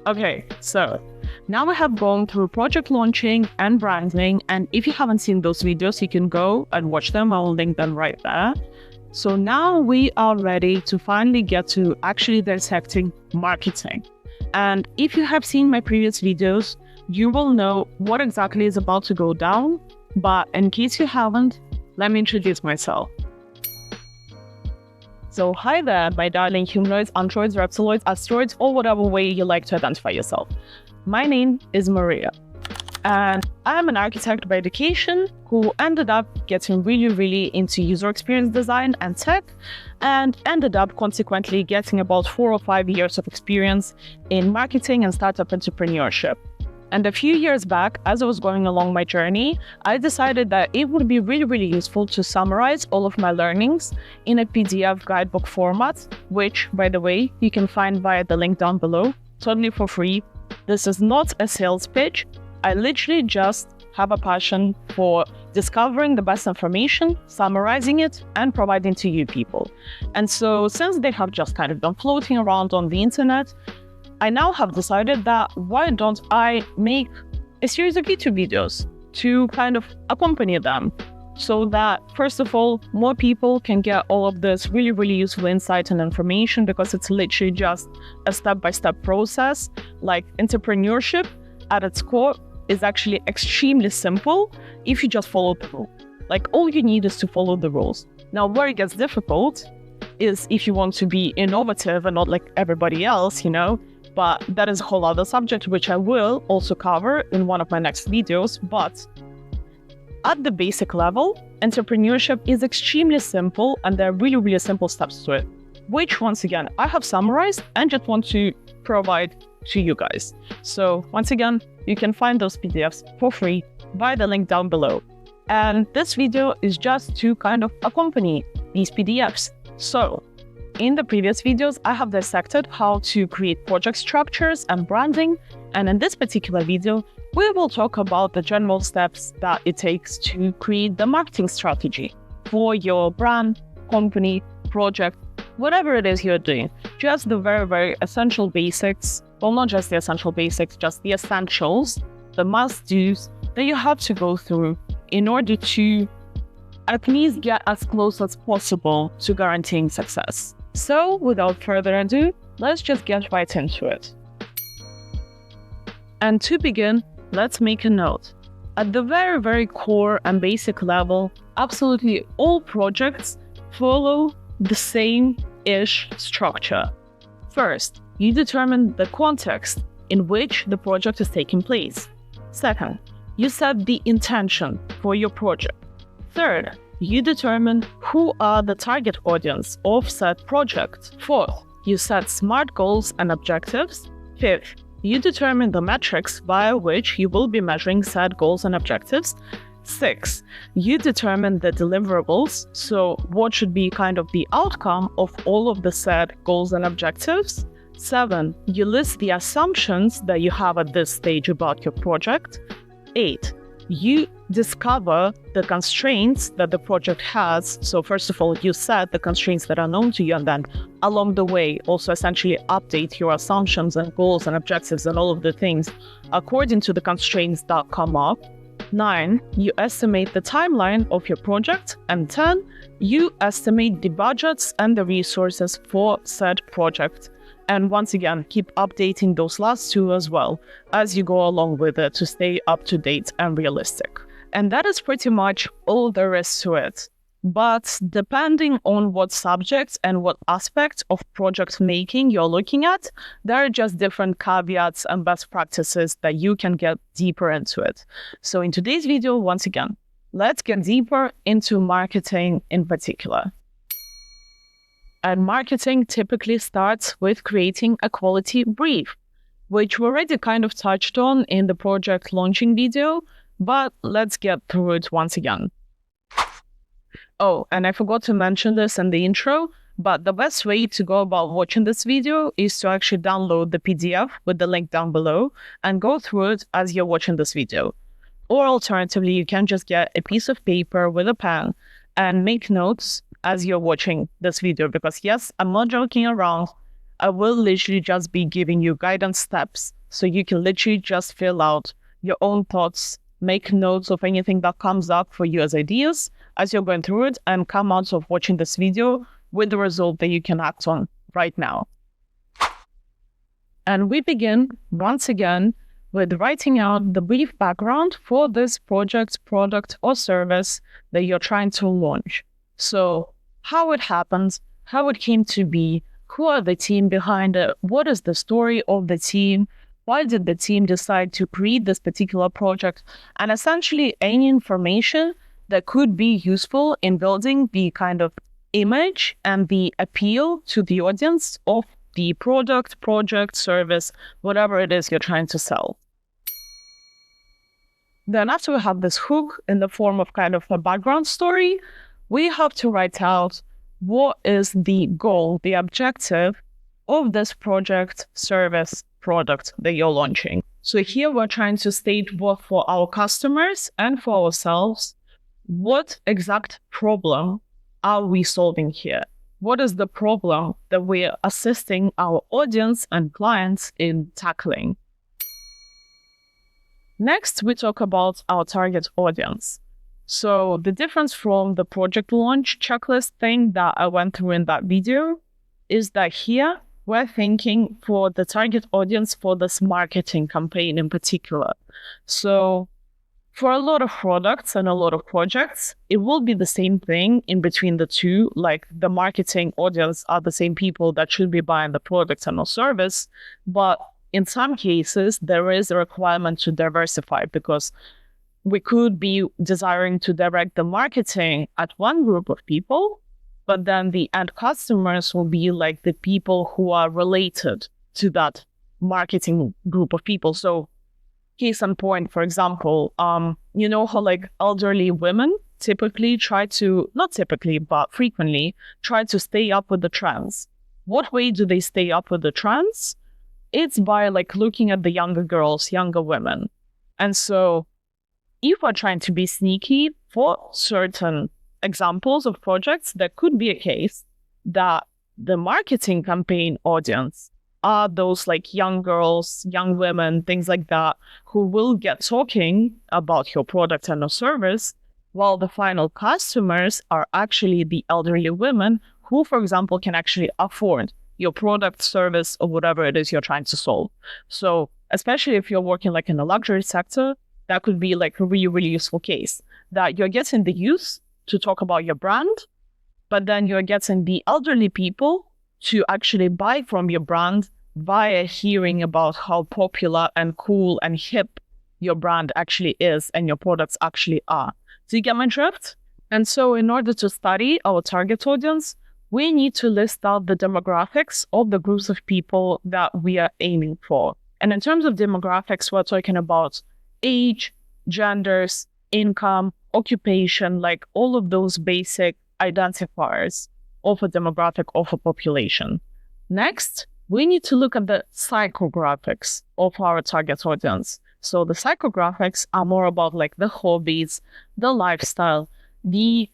Okay, so now we have gone through project launching and branding, and if you haven't seen those videos, you can go and watch them. I will link them right there. So now we are ready to finally get to actually dissecting marketing. And if you have seen my previous videos, you will know what exactly is about to go down. But in case you haven't, let me introduce myself. So hi there, my darling humanoids, androids, reptiloids, asteroids, or whatever way you like to identify yourself. My name is Maria, and I'm an architect by education who ended up getting really into user experience design and tech, and ended up consequently getting about 4 or 5 years of experience in marketing and startup entrepreneurship. And a few years back, as I was going along my journey, I decided that it would be really useful to summarize all of my learnings in a PDF guidebook format, which, by the way, you can find via the link down below, totally for free. This is not a sales pitch. I literally just have a passion for discovering the best information, summarizing it, and providing to you people. And so since they have just kind of been floating around on the internet, I now have decided that why don't I make a series of YouTube videos to kind of accompany them, so that, first of all, more people can get all of this really useful insight and information, because it's literally just a step-by-step process. Like, entrepreneurship at its core is actually extremely simple if you just follow the rules. Like, all you need is to follow the rules. Now, where it gets difficult is if you want to be innovative and not like everybody else, but that is a whole other subject, which I will also cover in one of my next videos. But at the basic level, entrepreneurship is extremely simple, and there are really simple steps to it, which, once again, I have summarized and just want to provide to you guys. So once again, you can find those PDFs for free via the link down below. And this video is just to kind of accompany these PDFs. So in the previous videos, I have dissected how to create project structures and branding. And in this particular video, we will talk about the general steps that it takes to create the marketing strategy for your brand, company, project, whatever it is you're doing. Just the very essential basics. Well, not just the essential basics, just the essentials, the must-dos that you have to go through in order to at least get as close as possible to guaranteeing success. So, without further ado, let's just get right into it. And to begin, let's make a note. At the very core and basic level, absolutely all projects follow the same-ish structure. First, you determine the context in which the project is taking place. Second, you set the intention for your project. Third, you determine who are the target audience of said project. Fourth, you set SMART goals and objectives. Fifth, you determine the metrics via which you will be measuring said goals and objectives. Sixth, you determine the deliverables, so what should be kind of the outcome of all of the said goals and objectives. 7, you list the assumptions that you have at this stage about your project. 8, you discover the constraints that the project has. So first of all, you set the constraints that are known to you, and then along the way, also essentially update your assumptions and goals and objectives and all of the things according to the constraints that come up. 9, you estimate the timeline of your project. And 10, you estimate the budgets and the resources for said project. And once again, keep updating those last two as well as you go along with it to stay up to date and realistic. And that is pretty much all there is to it. But depending on what subject and what aspect of project making you're looking at, there are just different caveats and best practices that you can get deeper into it. So in today's video, once again, let's get deeper into marketing in particular. And marketing typically starts with creating a quality brief, which we already kind of touched on in the project launching video, but let's get through it once again. Oh, and I forgot to mention this in the intro, but the best way to go about watching this video is to actually download the PDF with the link down below and go through it as you're watching this video. Or alternatively, you can just get a piece of paper with a pen and make notes as you're watching this video, because yes, I'm not joking around. I will literally just be giving you guidance steps so you can literally just fill out your own thoughts, make notes of anything that comes up for you as ideas as you're going through it, and come out of watching this video with the result that you can act on right now. And we begin once again with writing out the brief background for this project, product, or service that you're trying to launch. So how it happened, how it came to be, who are the team behind it, what is the story of the team, why did the team decide to create this particular project, and essentially any information that could be useful in building the kind of image and the appeal to the audience of the product, project, service, whatever it is you're trying to sell. Then after we have this hook in the form of kind of a background story, we have to write out what is the goal, the objective of this project, service, product that you're launching. So here we're trying to state both for our customers and for ourselves, what exact problem are we solving here? What is the problem that we're assisting our audience and clients in tackling? Next, we talk about our target audience. So the difference from the project launch checklist thing that I went through in that video is that here we're thinking for the target audience for this marketing campaign in particular. So for a lot of products and a lot of projects, it will be the same thing in between the two. Like the marketing audience are the same people that should be buying the product and or service. But in some cases, there is a requirement to diversify because we could be desiring to direct the marketing at one group of people, but then the end customers will be like the people who are related to that marketing group of people. So case in point, for example, you know how like elderly women typically but frequently try to stay up with the trends. What way do they stay up with the trends? It's by like looking at the younger girls, younger women. And so if we're trying to be sneaky for certain examples of projects, there could be a case that the marketing campaign audience are those like young girls, young women, things like that, who will get talking about your product and or service, while the final customers are actually the elderly women who, for example, can actually afford your product, service, or whatever it is you're trying to solve. So especially if you're working like in the luxury sector, that could be like a really, really useful case that you're getting the youth to talk about your brand, but then you're getting the elderly people to actually buy from your brand via hearing about how popular and cool and hip your brand actually is and your products actually are. Do you get my drift? And so in order to study our target audience, we need to list out the demographics of the groups of people that we are aiming for. And in terms of demographics, we're talking about age, genders, income, occupation, like all of those basic identifiers of a demographic of a population. Next, we need to look at the psychographics of our target audience. So the psychographics are more about like the hobbies, the lifestyle, the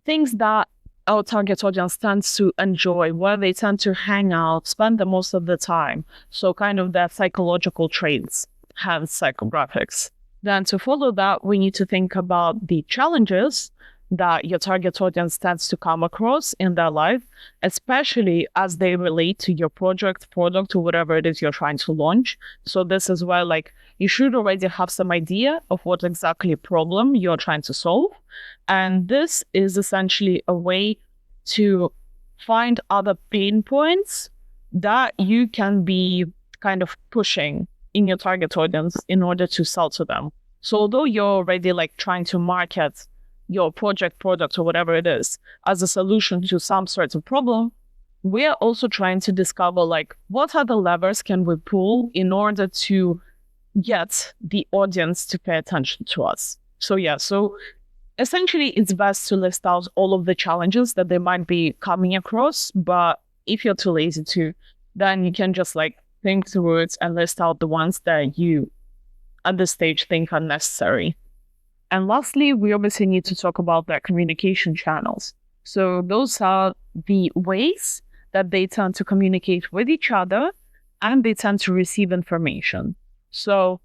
things that our target audience tends to enjoy, where they tend to hang out, spend the most of the time. So kind of their psychological traits have psychographics. Then to follow that, we need to think about the challenges that your target audience tends to come across in their life, especially as they relate to your project, product, or whatever it is you're trying to launch. So this is where like you should already have some idea of what exactly problem you're trying to solve. And this is essentially a way to find other pain points that you can be kind of pushing in your target audience in order to sell to them. So although you're already like trying to market your project, product, or whatever it is as a solution to some sort of problem, we are also trying to discover like what other levers can we pull in order to get the audience to pay attention to us. So essentially it's best to list out all of the challenges that they might be coming across, but if you're too lazy to, then you can just like think through it and list out the ones that you at this stage think are necessary. And lastly, we obviously need to talk about their communication channels. So those are the ways that they tend to communicate with each other and they tend to receive information. So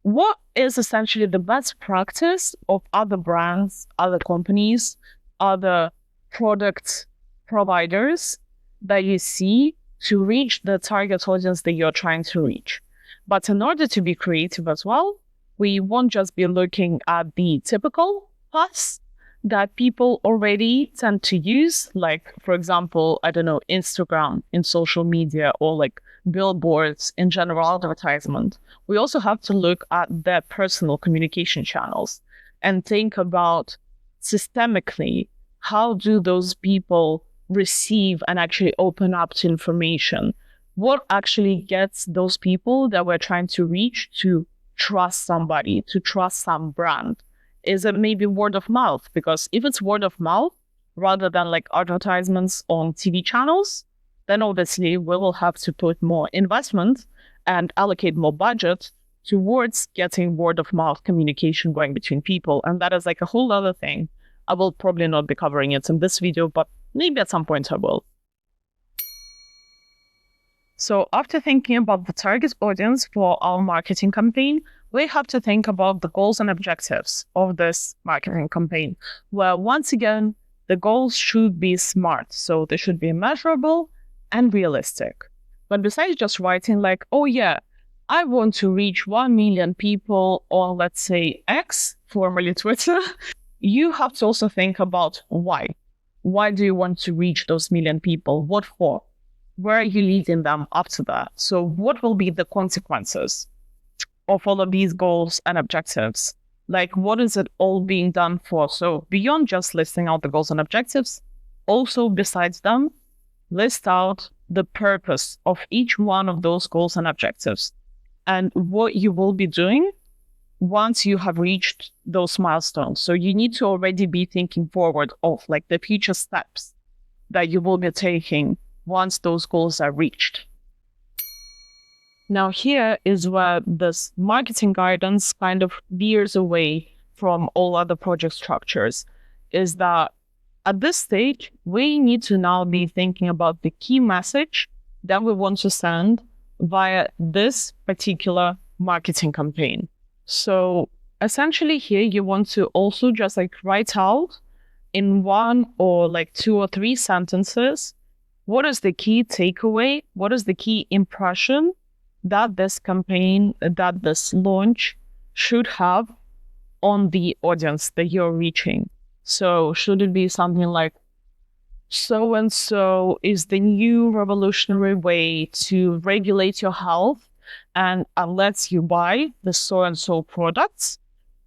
what is essentially the best practice of other brands, other companies, other product providers that you see to reach the target audience that you're trying to reach? But in order to be creative as well, we won't just be looking at the typical paths that people already tend to use, like, for example, I don't know, Instagram in social media, or like billboards in general advertisement. We also have to look at their personal communication channels and think about systemically, how do those people receive and actually open up to information? What actually gets those people that we're trying to reach to trust somebody, to trust some brand? Is it maybe word of mouth? Because if it's word of mouth rather than like advertisements on TV channels, then obviously we will have to put more investment and allocate more budget towards getting word of mouth communication going between people. And that is like a whole other thing. I will probably not be covering it in this video, but maybe at some point I will. So after thinking about the target audience for our marketing campaign, we have to think about the goals and objectives of this marketing campaign, where once again, the goals should be smart. So they should be measurable and realistic. But besides just writing like, oh yeah, I want to reach 1 million people on, let's say, X, formerly Twitter, you have to also think about why. Why do you want to reach those million people? What for? Where are you leading them up to that? So what will be the consequences of all of these goals and objectives? Like, what is it all being done for? So beyond just listing out the goals and objectives, also besides them, list out the purpose of each one of those goals and objectives and what you will be doing once you have reached those milestones. So you need to already be thinking forward of like the future steps that you will be taking once those goals are reached. Now here is where this marketing guidance kind of veers away from all other project structures, is that at this stage, we need to now be thinking about the key message that we want to send via this particular marketing campaign. So essentially here, you want to also just like write out in 1 or like 2 or 3 sentences, what is the key takeaway? What is the key impression that this campaign, that this launch should have on the audience that you're reaching? So should it be something like, so-and-so is the new revolutionary way to regulate your health, and unless you buy the so-and-so products,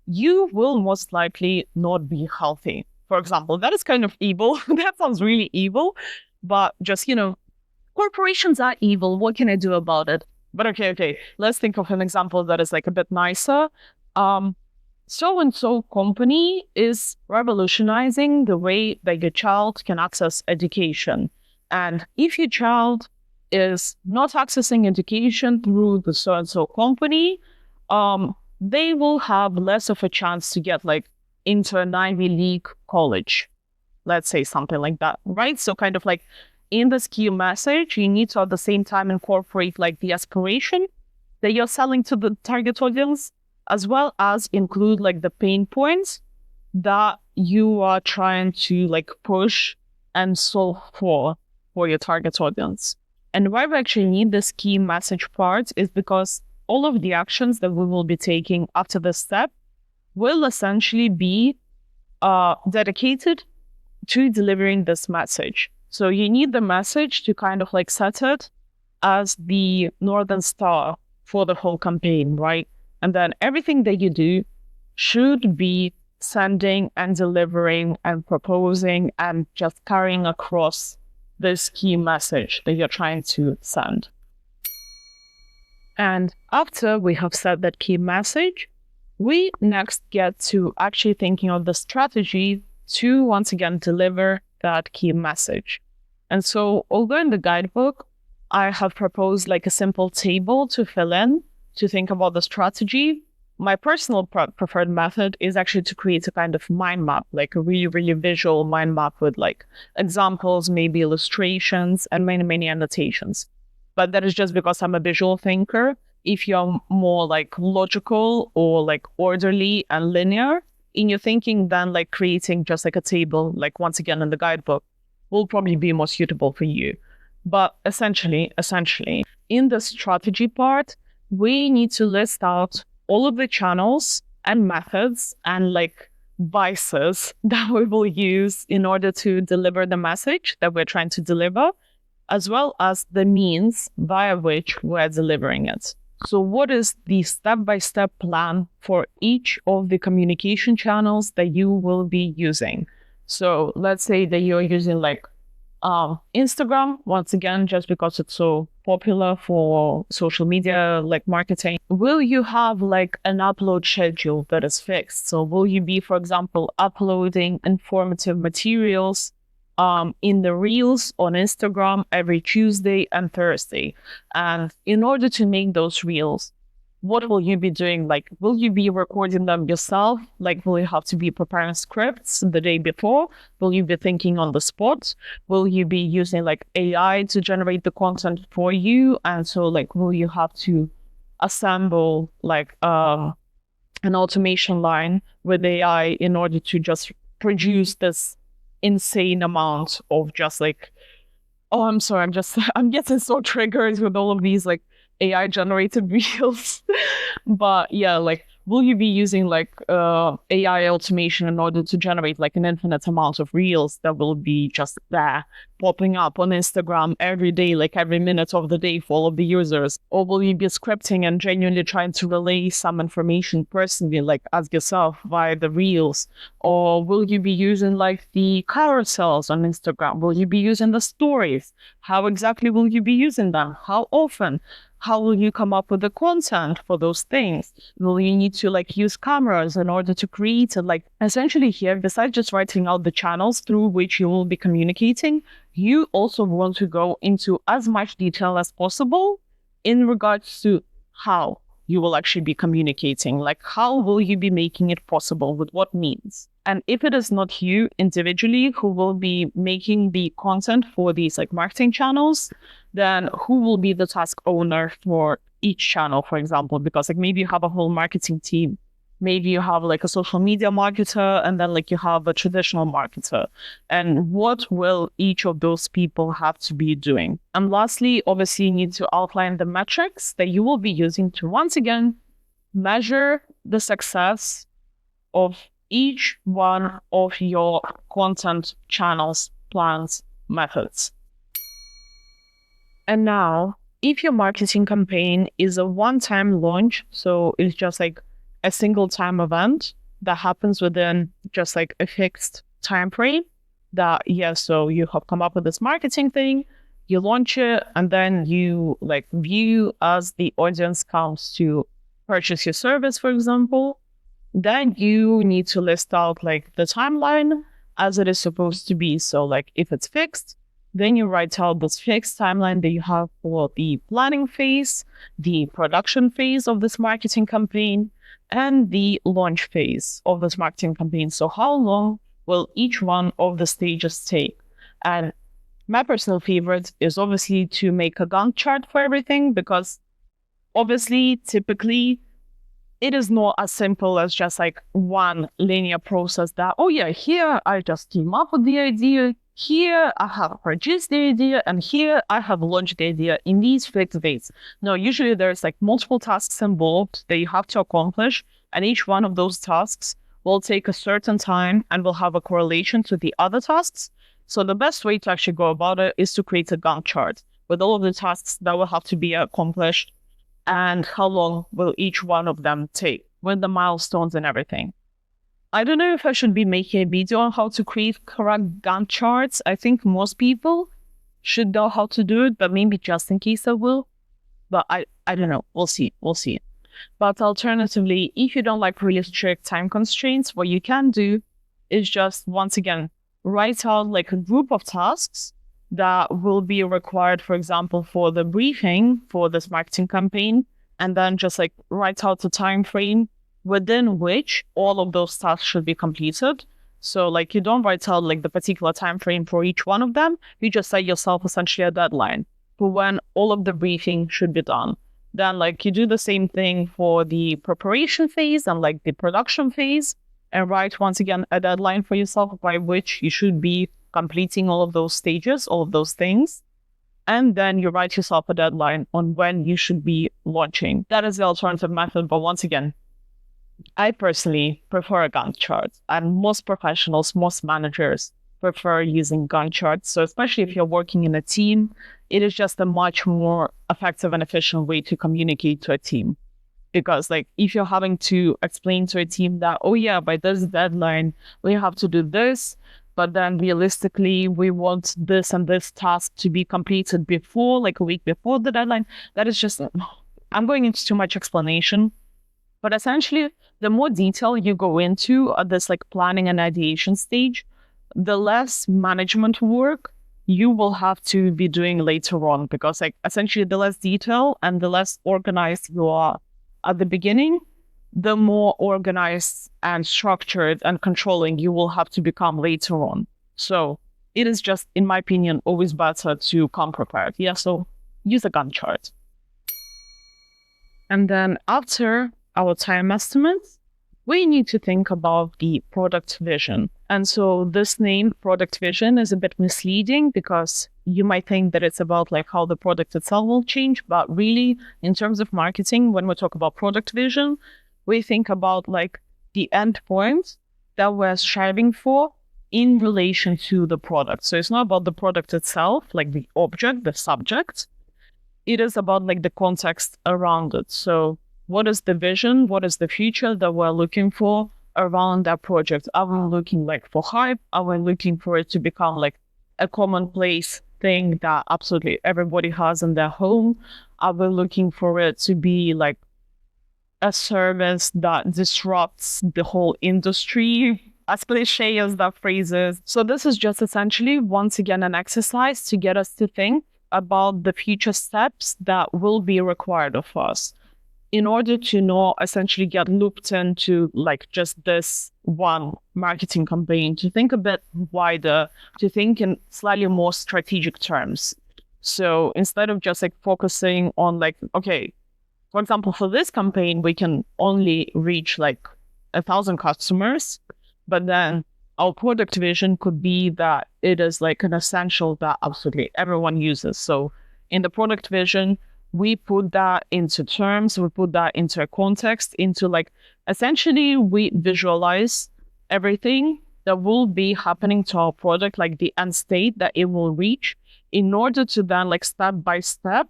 you will most likely not be healthy. For example, that is kind of evil. That sounds really evil, but just, corporations are evil. What can I do about it? But okay. Let's think of an example that is like a bit nicer. So-and-so company is revolutionizing the way that your child can access education. And if your child is not accessing education through the so-and-so company, they will have less of a chance to get like into an Ivy League college. Let's say something like that, right? So kind of like in this key message, you need to at the same time incorporate like the aspiration that you're selling to the target audience, as well as include like the pain points that you are trying to like push and solve for your target audience. And why we actually need this key message part is because all of the actions that we will be taking after this step will essentially be dedicated to delivering this message. So you need the message to kind of like set it as the Northern Star for the whole campaign, right? And then everything that you do should be sending and delivering and proposing and just carrying across this key message that you're trying to send. And after we have set that key message, we next get to actually thinking of the strategy to once again deliver that key message. And so although in the guidebook, I have proposed like a simple table to fill in, to think about the strategy, my personal preferred method is actually to create a kind of mind map, like a really, really visual mind map with like examples, maybe illustrations, and many, many annotations. But that is just because I'm a visual thinker. If you're more like logical or like orderly and linear in your thinking, then like creating just like a table, like once again in the guidebook, will probably be more suitable for you. But essentially, in the strategy part, we need to list out all of the channels and methods and like vices that we will use in order to deliver the message that we're trying to deliver, as well as the means via which we're delivering it. So what is the step-by-step plan for each of the communication channels that you will be using? So let's say that you're using like Instagram, once again, just because it's so popular for social media, like marketing. Will you have like an upload schedule that is fixed? So will you be, for example, uploading informative materials in the Reels on Instagram every Tuesday and Thursday? And in order to make those Reels, what will you be doing? Like, will you be recording them yourself? Like, will you have to be preparing scripts the day before? Will you be thinking on the spot? Will you be using like AI to generate the content for you? And so like, will you have to assemble like an automation line with AI in order to just produce this insane amount of just like, oh, I'm sorry, I'm getting so triggered with all of these like AI generated reels. But yeah, like, will you be using like AI automation in order to generate like an infinite amount of reels that will be just there popping up on Instagram every day, like every minute of the day for all of the users? Or will you be scripting and genuinely trying to relay some information personally, like as yourself via the reels? Or will you be using like the carousels on Instagram? Will you be using the stories? How exactly will you be using them? How often? How will you come up with the content for those things? Will you need to like use cameras in order to create it? Like essentially here, besides just writing out the channels through which you will be communicating, you also want to go into as much detail as possible in regards to how you will actually be communicating. Like, how will you be making it possible? With what means? And if it is not you individually who will be making the content for these like marketing channels, then who will be the task owner for each channel, for example? Because like maybe you have a whole marketing team. Maybe you have like a social media marketer, and then like you have a traditional marketer. And what will each of those people have to be doing? And lastly, obviously, you need to outline the metrics that you will be using to, once again, measure the success of each one of your content channels, plans, methods. And now, if your marketing campaign is a one-time launch, so it's just like a single time event that happens within just like a fixed time frame, that, yeah, so you have come up with this marketing thing, you launch it, and then you like view as the audience comes to purchase your service, for example, then you need to list out like the timeline as it is supposed to be. So like if it's fixed, then you write out this fixed timeline that you have for the planning phase, the production phase of this marketing campaign, and the launch phase of this marketing campaign. So how long will each one of the stages take? And my personal favorite is obviously to make a Gantt chart for everything, because obviously, typically, it is not as simple as just like one linear process that, oh yeah, here I just came up with the idea, here I have produced the idea, and here I have launched the idea in these fixed dates. No, usually there's like multiple tasks involved that you have to accomplish, and each one of those tasks will take a certain time and will have a correlation to the other tasks. So the best way to actually go about it is to create a Gantt chart with all of the tasks that will have to be accomplished and how long will each one of them take with the milestones and everything. I don't know if I should be making a video on how to create correct Gantt charts. I think most people should know how to do it, but maybe just in case I will. But I don't know. We'll see. But alternatively, if you don't like really strict time constraints, what you can do is just, once again, write out like a group of tasks that will be required, for example, for the briefing for this marketing campaign, and then just like write out the time frame within which all of those tasks should be completed. So like you don't write out like the particular time frame for each one of them. You just set yourself essentially a deadline for when all of the briefing should be done. Then like you do the same thing for the preparation phase and like the production phase, and write once again a deadline for yourself by which you should be completing all of those stages, all of those things. And then you write yourself a deadline on when you should be launching. That is the alternative method. But once again, I personally prefer a Gantt chart, and most professionals, most managers prefer using Gantt charts. So especially if you're working in a team, it is just a much more effective and efficient way to communicate to a team. Because like if you're having to explain to a team that, oh yeah, by this deadline, we have to do this, but then realistically, we want this and this task to be completed before, like a week before the deadline, that is just, I'm going into too much explanation. But essentially, the more detail you go into at this like planning and ideation stage, the less management work you will have to be doing later on, because like essentially the less detail and the less organized you are at the beginning, the more organized and structured and controlling you will have to become later on. So it is just, in my opinion, always better to come prepared. Yeah, so use a Gantt chart. And then after our time estimates, we need to think about the product vision. And so this name, product vision, is a bit misleading because you might think that it's about like how the product itself will change. But really, in terms of marketing, when we talk about product vision, we think about like the end point that we're striving for in relation to the product. So it's not about the product itself, like the object, the subject. It is about like the context around it. So what is the vision? What is the future that we're looking for around that project? Are we looking like for hype? Are we looking for it to become like a commonplace thing that absolutely everybody has in their home? Are we looking for it to be like a service that disrupts the whole industry? As cliche as that phrase is. So this is just essentially, once again, an exercise to get us to think about the future steps that will be required of us in order to not essentially get looped into like just this one marketing campaign, to think a bit wider, to think in slightly more strategic terms. So instead of just like focusing on like, okay, for example, for this campaign, we can only reach like 1,000 customers, but then our product vision could be that it is like an essential that absolutely everyone uses. So in the product vision, we put that into terms, we put that into a context, into like, essentially we visualize everything that will be happening to our product, like the end state that it will reach, in order to then like step by step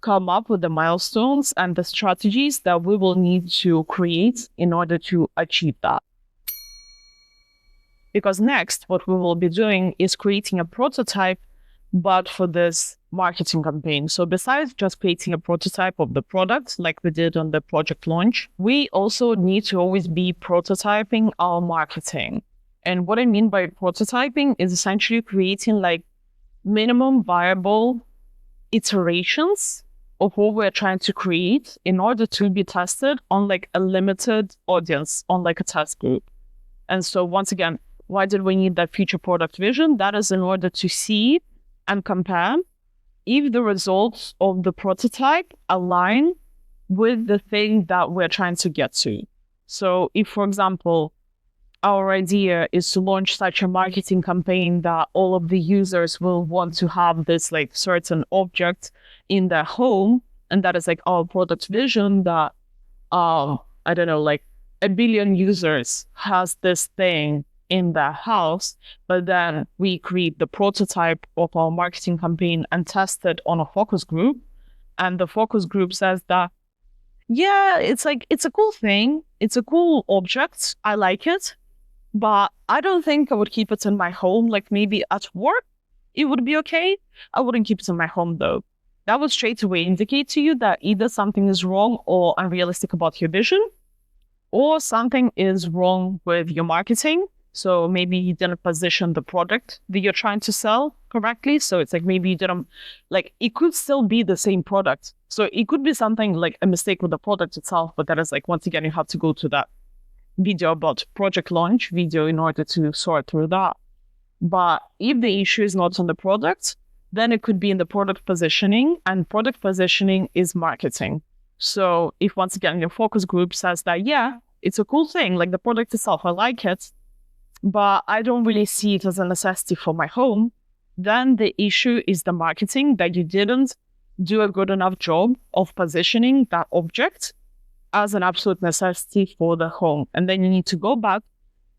come up with the milestones and the strategies that we will need to create in order to achieve that. Because next, what we will be doing is creating a prototype, but for this marketing campaign. So besides just creating a prototype of the product, like we did on the project launch, we also need to always be prototyping our marketing. And what I mean by prototyping is essentially creating like minimum viable iterations of what we're trying to create in order to be tested on like a limited audience, on like a test group. And so once again, why did we need that future product vision? That is in order to see and compare if the results of the prototype align with the thing that we're trying to get to. So if, for example, our idea is to launch such a marketing campaign that all of the users will want to have this like certain object in their home, and that is like our product vision that, I don't know, like 1 billion users has this thing in their house, but then we create the prototype of our marketing campaign and test it on a focus group. And the focus group says that, yeah, it's like, it's a cool thing. It's a cool object. I like it, but I don't think I would keep it in my home. Like maybe at work, it would be okay. I wouldn't keep it in my home though. That would straight away indicate to you that either something is wrong or unrealistic about your vision, or something is wrong with your marketing. So maybe you didn't position the product that you're trying to sell correctly. So it's like maybe you didn't, like, it could still be the same product. So it could be something like a mistake with the product itself, but that is like, once again, you have to go to that video about project launch video in order to sort through that. But if the issue is not on the product, then it could be in the product positioning, and product positioning is marketing. So if once again your focus group says that, yeah, it's a cool thing, like the product itself, I like it, but I don't really see it as a necessity for my home, then the issue is the marketing, that you didn't do a good enough job of positioning that object as an absolute necessity for the home. And then you need to go back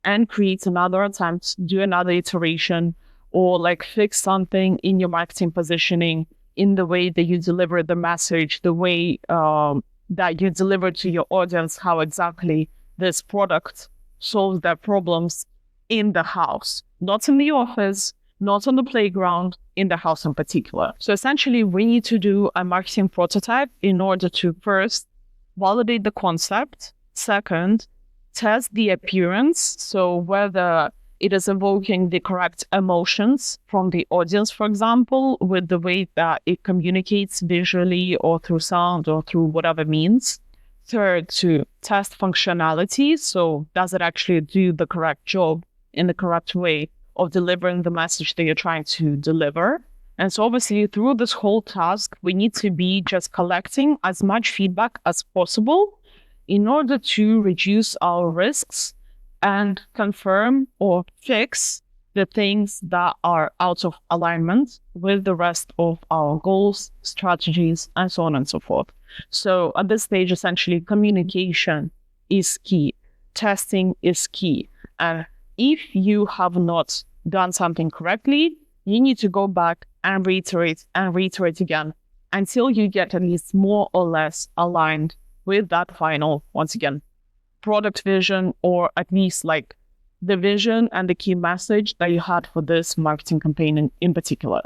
and create another attempt, do another iteration, or like fix something in your marketing positioning, in the way that you deliver the message, the way that you deliver to your audience, how exactly this product solves their problems in the house, not in the office, not on the playground, in the house in particular. So essentially, we need to do a marketing prototype in order to first validate the concept. Second, test the appearance. So whether it is evoking the correct emotions from the audience, for example, with the way that it communicates visually or through sound or through whatever means. Third, to test functionality. So does it actually do the correct job in the correct way of delivering the message that you're trying to deliver? And so obviously through this whole task, we need to be just collecting as much feedback as possible in order to reduce our risks and confirm or fix the things that are out of alignment with the rest of our goals, strategies, and so on and so forth. So at this stage, essentially, communication is key. Testing is key. And if you have not done something correctly, you need to go back and reiterate again until you get at least more or less aligned with that final, once again, product vision, or at least like the vision and the key message that you had for this marketing campaign in particular.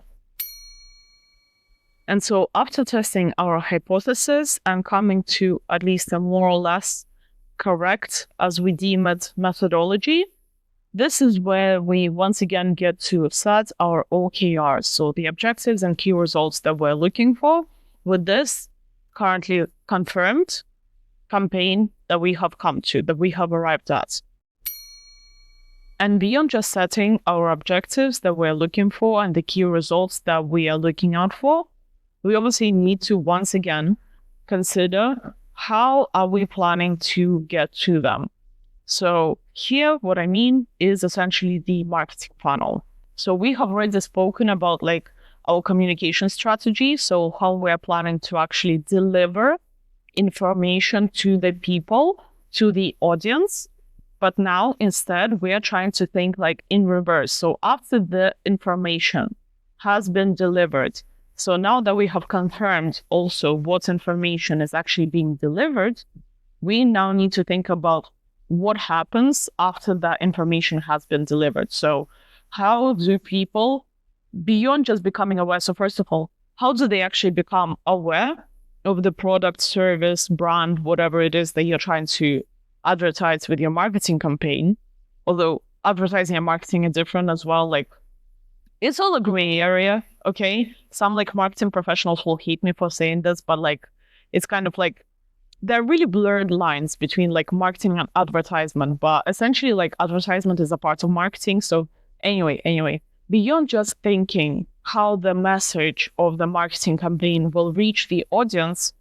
And so after testing our hypothesis and coming to at least a more or less correct, as we deem it, methodology, this is where we once again get to set our OKRs, so the objectives and key results that we're looking for with this currently confirmed campaign that we have come to, that we have arrived at. And beyond just setting our objectives that we're looking for and the key results that we are looking out for, we obviously need to once again consider how are we planning to get to them. So here, what I mean is essentially the marketing funnel. So we have already spoken about like our communication strategy. So how we're planning to actually deliver information to the people, to the audience. But now instead, we are trying to think like in reverse. So after the information has been delivered, so now that we have confirmed also what information is actually being delivered, we now need to think about what happens after that information has been delivered. So how do people, beyond just becoming aware, so first of all, how do they actually become aware of the product, service, brand, whatever it is that you're trying to advertise with your marketing campaign? Although advertising and marketing are different as well. Like, it's all a gray area, okay? Some like marketing professionals will hate me for saying this, but like, it's kind of like, there are really blurred lines between like marketing and advertisement, but essentially like advertisement is a part of marketing. So anyway, beyond just thinking how the message of the marketing campaign will reach the audience,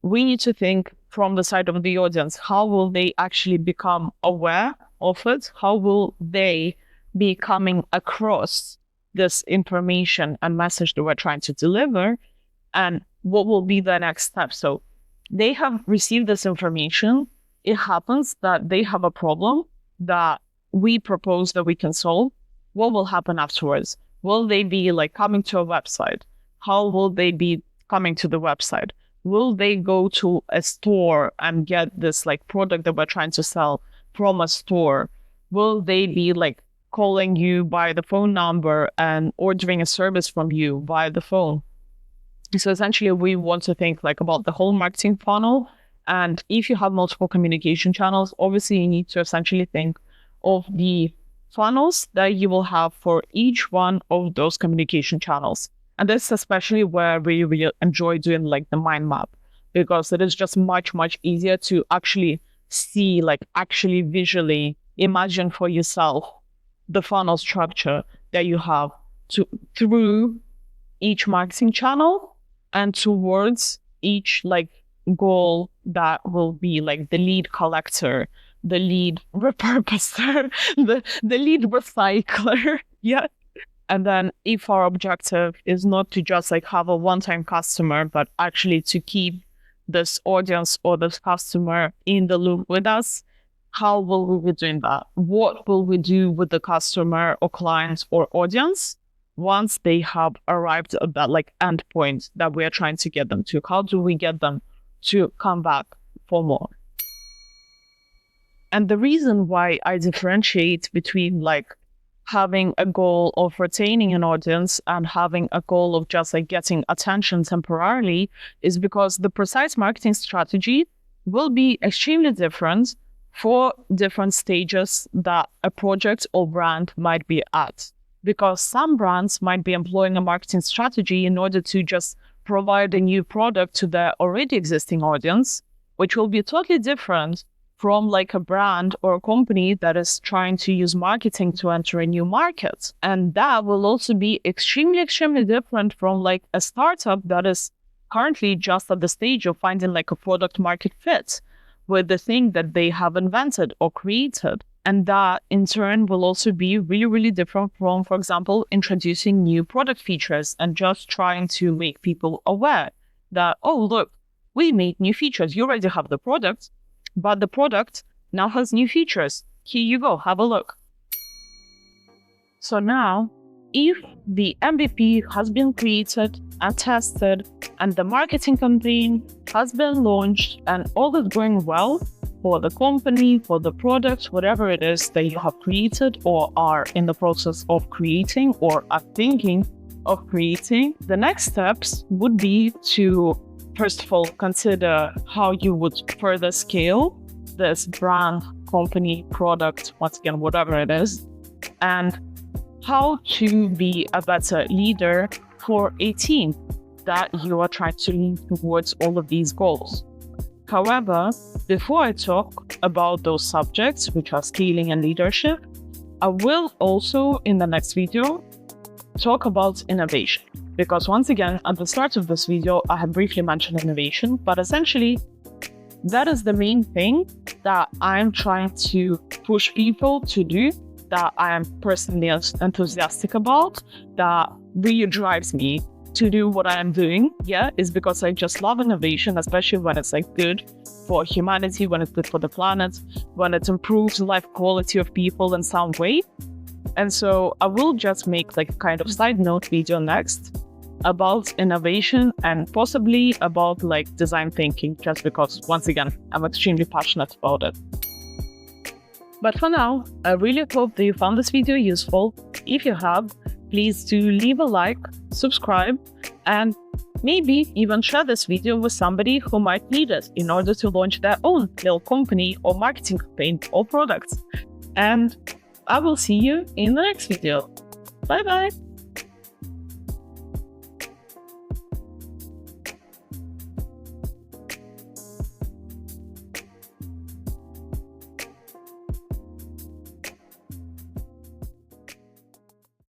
we need to think from the side of the audience, how will they actually become aware of it? How will they be coming across this information and message that we're trying to deliver? And what will be the next step? So they have received this information. It happens that they have a problem that we propose that we can solve. What will happen afterwards? Will they be like coming to a website? How will they be coming to the website? Will they go to a store and get this like product that we're trying to sell from a store? Will they be like calling you by the phone number and ordering a service from you via the phone? So essentially, we want to think like about the whole marketing funnel. And if you have multiple communication channels, obviously you need to essentially think of the funnels that you will have for each one of those communication channels. And this is especially where we really enjoy doing like the mind map, because it is just much, much easier to actually see, like actually visually imagine for yourself the funnel structure that you have through each marketing channel and towards each like goal that will be like the lead collector, the lead repurposer, the lead recycler. Yeah. And then if our objective is not to just like have a one-time customer, but actually to keep this audience or this customer in the loop with us, how will we be doing that? What will we do with the customer or client or audience once they have arrived at that like end point that we are trying to get them to? How do we get them to come back for more? And the reason why I differentiate between like having a goal of retaining an audience and having a goal of just like getting attention temporarily is because the precise marketing strategy will be extremely different for different stages that a project or brand might be at. Because some brands might be employing a marketing strategy in order to just provide a new product to their already existing audience, which will be totally different from like a brand or a company that is trying to use marketing to enter a new market. And that will also be extremely, extremely different from like a startup that is currently just at the stage of finding like a product market fit with the thing that they have invented or created. And that in turn will also be really, really different from, for example, introducing new product features and just trying to make people aware that, oh, look, we made new features. You already have the product, but the product now has new features. Here you go, have a look. So now, if the MVP has been created and tested and the marketing campaign has been launched and all is going well for the company, for the product, whatever it is that you have created or are in the process of creating or are thinking of creating, the next steps would be to first of all, consider how you would further scale this brand, company, product, once again, whatever it is, and how to be a better leader for a team that you are trying to lead towards all of these goals. However, before I talk about those subjects, which are scaling and leadership, I will also, in the next video, talk about innovation. Because once again, at the start of this video, I have briefly mentioned innovation, but essentially, that is the main thing that I'm trying to push people to do, that I am personally enthusiastic about, that really drives me to do what I am doing, is because I just love innovation, especially when it's like good for humanity, when it's good for the planet, when it improves the life quality of people in some way. And so I will just make like a kind of side note video next about innovation and possibly about like design thinking, just because once again, I'm extremely passionate about it. But for now, I really hope that you found this video useful. If you have, please do leave a like, subscribe, and maybe even share this video with somebody who might need it in order to launch their own little company or marketing campaign or products. And I will see you in the next video. Bye bye.